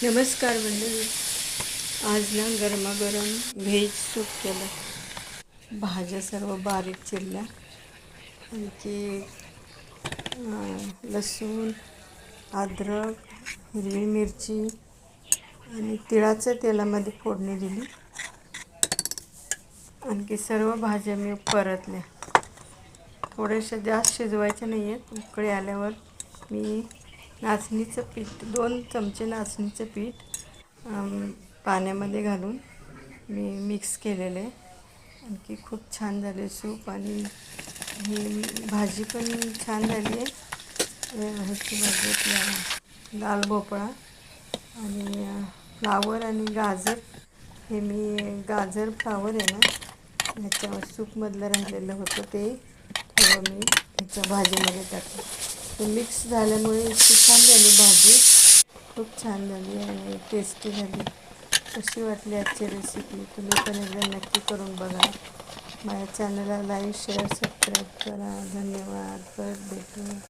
नमस्कार मंडळी. आज ना गरमागरम व्हेज सूप केलं. भाज्या सर्व बारीक चिरल्या, आणखी लसूण, अद्रक, हिरवी मिरची आणि तिळाच्या तेलामध्ये फोडणी दिली. आणखी सर्व भाज्या मी परतल्या. थोड्याशा जास्त शिजवायच्या नाही आहेत. उकळी आल्यावर मी नाचणीचं पीठ 2 चमचे नाचणीचं पीठ पाण्यामध्ये घालून मी मिक्स केलेलं आहे. आणखी खूप छान झाले सूप. आणि ही भाजी पण छान झाली आहे. ह्याची भाजी आपल्या लाल भोपळा आणि फ्लावर आणि गाजर. हे मी गाजर फ्लावर आहे ना, ह्याच्या सूपमधलं राहिलेलं होतं, ते थोडं मी ह्याच्या भाजीमध्ये टाकलं. ते मिक्स झाल्यामुळे इतकी छान झाली भाजी. खूप छान झाली आणि टेस्टी झाली. कशी वाटली आजची रेसिपी? तुम्ही पण एकदा नक्की करून बघा. माझ्या चॅनलला लाईक, शेअर, सबस्क्राईब करा. धन्यवाद. परत भेटू.